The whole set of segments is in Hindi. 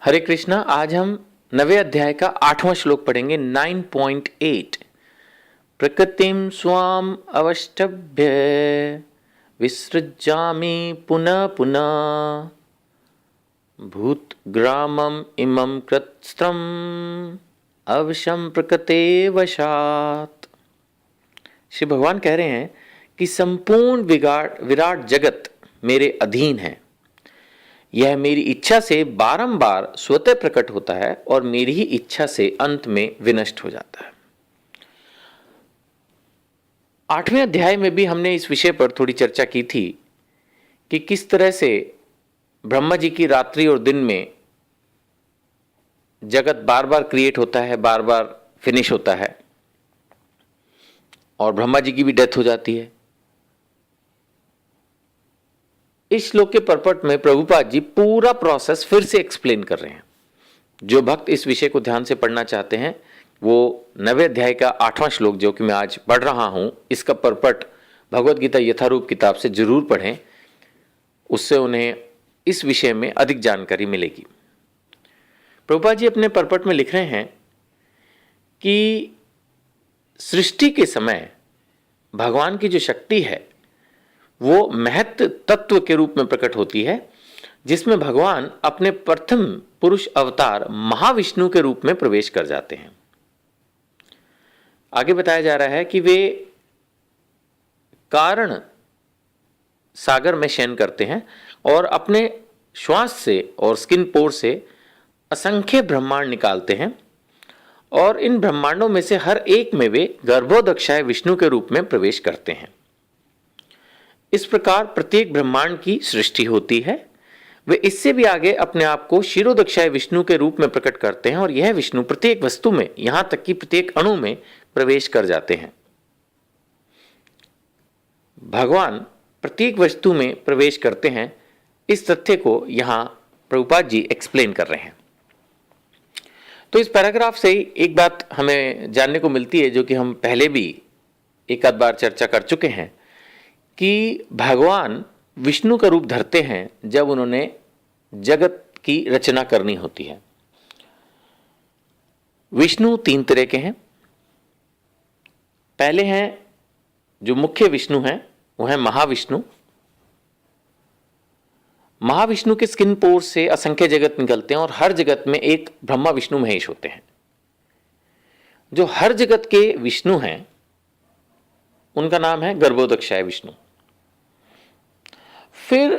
हरे कृष्णा। आज हम 9वें अध्याय का 8वां श्लोक पढ़ेंगे। 9.8 प्रकृतिम स्वाम अवष्टभ्य विसृजामि पुनः पुनः भूत ग्रामम इमं कृत्स्त्रम अवशम प्रकृते वशात। श्री भगवान कह रहे हैं कि संपूर्ण विराट जगत मेरे अधीन है। यह मेरी इच्छा से बारंबार स्वतः प्रकट होता है और मेरी ही इच्छा से अंत में विनष्ट हो जाता है। 8वें अध्याय में भी हमने इस विषय पर थोड़ी चर्चा की थी कि किस तरह से ब्रह्मा जी की रात्रि और दिन में जगत बार बार क्रिएट होता है, बार बार फिनिश होता है और ब्रह्मा जी की भी डेथ हो जाती है। इस श्लोक के परपट में प्रभुपाद जी पूरा प्रोसेस फिर से एक्सप्लेन कर रहे हैं। जो भक्त इस विषय को ध्यान से पढ़ना चाहते हैं वो 9वें अध्याय का 8वां श्लोक जो कि मैं आज पढ़ रहा हूं, इसका परपट भगवद गीता यथारूप किताब से जरूर पढ़ें। उससे उन्हें इस विषय में अधिक जानकारी मिलेगी। प्रभुपाद जी अपने परपट में लिख रहे हैं कि सृष्टि के समय भगवान की जो शक्ति है वो महत्व तत्व के रूप में प्रकट होती है, जिसमें भगवान अपने प्रथम पुरुष अवतार महाविष्णु के रूप में प्रवेश कर जाते हैं। आगे बताया जा रहा है कि वे कारण सागर में शयन करते हैं और अपने श्वास से और स्किन पोर से असंख्य ब्रह्मांड निकालते हैं और इन ब्रह्मांडों में से हर एक में वे गर्भोदक्षाय विष्णु के रूप में प्रवेश करते हैं। इस प्रकार प्रत्येक ब्रह्मांड की सृष्टि होती है। वे इससे भी आगे अपने आप को क्षीरोदक्षाय विष्णु के रूप में प्रकट करते हैं और यह विष्णु प्रत्येक वस्तु में, यहां तक कि प्रत्येक अणु में प्रवेश कर जाते हैं। भगवान प्रत्येक वस्तु में प्रवेश करते हैं, इस तथ्य को यहां प्रभुपाद जी एक्सप्लेन कर रहे हैं। तो इस पैराग्राफ से एक बात हमें जानने को मिलती है जो कि हम पहले भी एक आध बार चर्चा कर चुके हैं कि भगवान विष्णु का रूप धरते हैं जब उन्होंने जगत की रचना करनी होती है। विष्णु 3 तरह के हैं। पहले हैं जो मुख्य विष्णु हैं वो है महाविष्णु। महाविष्णु के स्किन पोर से असंख्य जगत निकलते हैं और हर जगत में एक ब्रह्मा विष्णु महेश होते हैं। जो हर जगत के विष्णु हैं उनका नाम है गर्भोदक्षाय विष्णु। फिर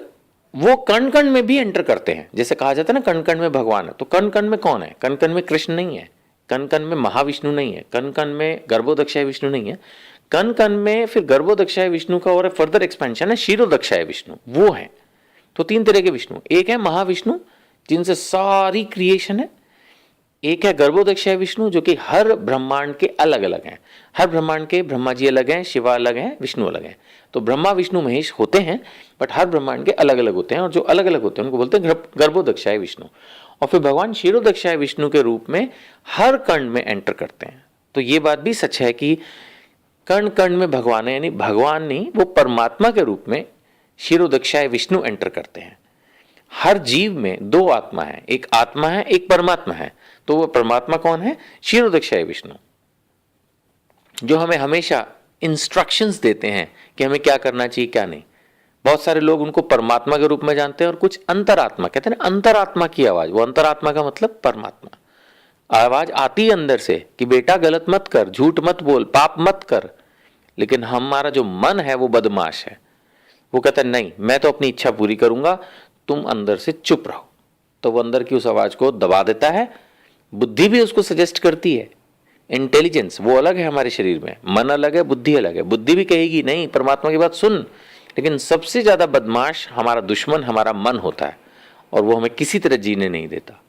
वो कण कण में भी एंटर करते हैं। जैसे कहा जाता है ना कण कण में भगवान है, तो कण कण में कौन है? कण कण में कृष्ण नहीं है, कण कण में महाविष्णु नहीं है, कण कण में गर्भोदक्षाय विष्णु नहीं है। कण कण में फिर गर्भोदक्षाय विष्णु का और फर्दर एक्सपेंशन है क्षीरोदक्षाय विष्णु, वो है। तो 3 तरह के विष्णु, एक है महाविष्णु जिनसे सारी क्रिएशन है, एक है गर्भोदक्षाय विष्णु जो कि हर ब्रह्मांड के अलग अलग हैं। हर ब्रह्मांड के ब्रह्मा जी अलग हैं, शिवा अलग हैं, विष्णु अलग हैं। तो ब्रह्मा विष्णु महेश होते हैं बट हर ब्रह्मांड के अलग अलग होते हैं और जो अलग अलग होते हैं उनको बोलते हैं गर्भोदक्षाय विष्णु। और फिर भगवान क्षीरोदक्षाय विष्णु के रूप में हर कण में एंटर करते हैं। तो ये बात भी सच है कि कण कण में भगवान है, यानी भगवान नहीं, वो परमात्मा के रूप में क्षीरोदक्षाय विष्णु एंटर करते हैं। हर जीव में 2 आत्मा है, एक आत्मा है एक परमात्मा है। तो वो परमात्मा कौन है? क्षीरोदक्षाय विष्णु, जो हमें हमेशा इंस्ट्रक्शंस देते हैं कि हमें क्या करना चाहिए क्या नहीं। बहुत सारे लोग उनको परमात्मा के रूप में जानते हैं और कुछ अंतरात्मा कहते हैं। अंतरात्मा की आवाज, वो अंतरात्मा का मतलब परमात्मा। आवाज आती है अंदर से कि बेटा गलत मत कर, झूठ मत बोल, पाप मत कर। लेकिन हमारा जो मन है वो बदमाश है, वो कहता है नहीं मैं तो अपनी इच्छा पूरी करूंगा, तुम अंदर से चुप रहो। तो वो अंदर की उस आवाज को दबा देता है। बुद्धि भी उसको सजेस्ट करती है। इंटेलिजेंस वो अलग है हमारे शरीर में, मन अलग है, बुद्धि अलग है। बुद्धि भी कहेगी नहीं परमात्मा की बात सुन, लेकिन सबसे ज्यादा बदमाश हमारा दुश्मन हमारा मन होता है और वो हमें किसी तरह जीने नहीं देता।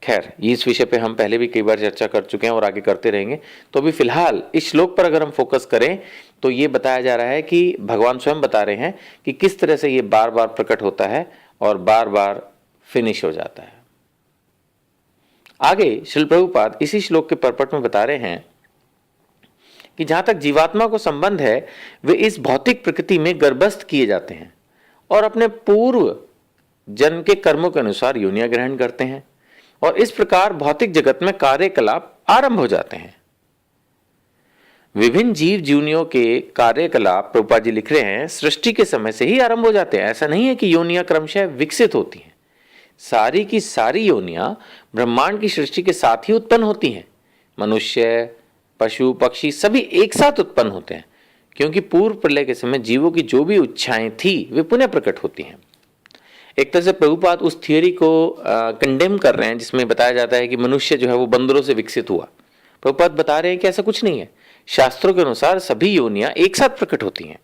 खैर इस विषय पे हम पहले भी कई बार चर्चा कर चुके हैं और आगे करते रहेंगे। तो अभी फिलहाल इस श्लोक पर अगर हम फोकस करें तो ये बताया जा रहा है कि भगवान स्वयं बता रहे हैं कि किस तरह से ये बार बार प्रकट होता है और बार बार फिनिश हो जाता है। आगे श्रील प्रभुपाद इसी श्लोक के परपट में बता रहे हैं कि जहां तक जीवात्मा को संबंध है वे इस भौतिक प्रकृति में गर्भस्थ किए जाते हैं और अपने पूर्व जन के कर्मों के अनुसार योनियां ग्रहण करते हैं और इस प्रकार भौतिक जगत में कार्यकलाप आरंभ हो जाते हैं। विभिन्न जीव जीवनियों के कार्यकलाप प्रभुपाद जी लिख रहे हैं सृष्टि के समय से ही आरंभ हो जाते हैं। ऐसा नहीं है कि योनियां क्रमशः विकसित होती हैं। सारी की सारी योनियां ब्रह्मांड की सृष्टि के साथ ही उत्पन्न होती हैं। मनुष्य, पशु, पक्षी सभी एक साथ उत्पन्न होते हैं, क्योंकि पूर्व प्रलय के समय जीवों की जो भी इच्छाएं थी वे पुनः प्रकट होती हैं। एक तरह से प्रभुपाद उस थियोरी को कंडेम कर रहे हैं जिसमें बताया जाता है कि मनुष्य जो है वो बंदरों से विकसित हुआ। प्रभुपाद बता रहे हैं कि ऐसा कुछ नहीं है। शास्त्रों के अनुसार सभी योनियां एक साथ प्रकट होती हैं।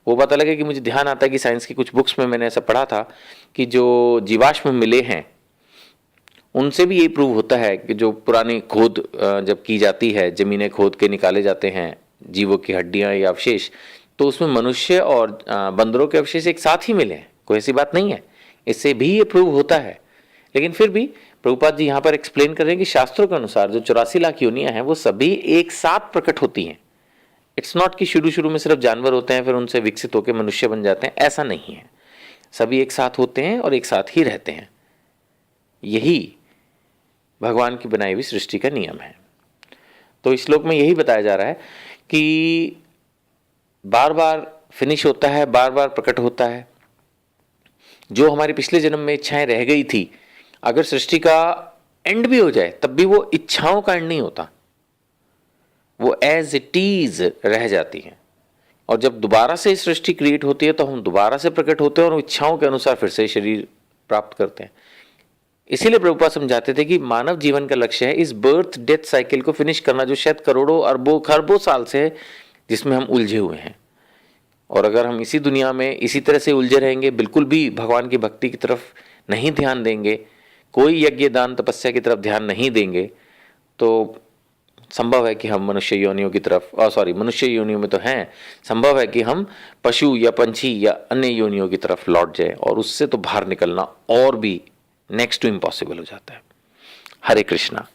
वो पता लगे कि मुझे ध्यान आता है कि साइंस की कुछ बुक्स में मैंने ऐसा पढ़ा था कि जो जीवाश्म मिले हैं उनसे भी ये प्रूव होता है कि जो पुरानी खोद जब की जाती है, जमीनें खोद के निकाले जाते हैं जीवों की हड्डियां या अवशेष, तो उसमें मनुष्य और बंदरों के अवशेष एक साथ ही मिले हैं। कोई ऐसी बात नहीं है, इससे भी ये प्रूव होता है। लेकिन फिर भी प्रभुपाद जी यहाँ पर एक्सप्लेन कर रहे हैं कि शास्त्रों के अनुसार जो 84 लाख योनियां हैं वो सभी एक साथ प्रकट होती हैं। इट्स नॉट कि शुरू में सिर्फ जानवर होते हैं फिर उनसे विकसित होकर मनुष्य बन जाते हैं, ऐसा नहीं है। सभी एक साथ होते हैं और एक साथ ही रहते हैं। यही भगवान की बनाई हुई सृष्टि का नियम है। तो इस श्लोक में यही बताया जा रहा है कि बार बार फिनिश होता है, बार बार प्रकट होता है। जो हमारी पिछले जन्म में इच्छाएं रह गई थी, अगर सृष्टि का एंड भी हो जाए तब भी वो इच्छाओं का एंड नहीं होता, वो एज इट इज रह जाती है। और जब दोबारा से सृष्टि क्रिएट होती है तो हम दोबारा से प्रकट होते हैं और इच्छाओं के अनुसार फिर से शरीर प्राप्त करते हैं। इसीलिए प्रभुपाद समझाते थे कि मानव जीवन का लक्ष्य है इस बर्थ डेथ साइकिल को फिनिश करना, जो शायद करोड़ों अरबों खरबों साल से है जिसमें हम उलझे हुए हैं। और अगर हम इसी दुनिया में इसी तरह से उलझे रहेंगे, बिल्कुल भी भगवान की भक्ति की तरफ नहीं ध्यान देंगे, कोई यज्ञ दान तपस्या की तरफ ध्यान नहीं देंगे, तो संभव है कि हम मनुष्य योनियों की तरफ मनुष्य योनियों में तो हैं, संभव है कि हम पशु या पंछी या अन्य योनियों की तरफ लौट जाए और उससे तो बाहर निकलना और भी नेक्स्ट टू इम्पॉसिबल हो जाता है। हरे कृष्णा।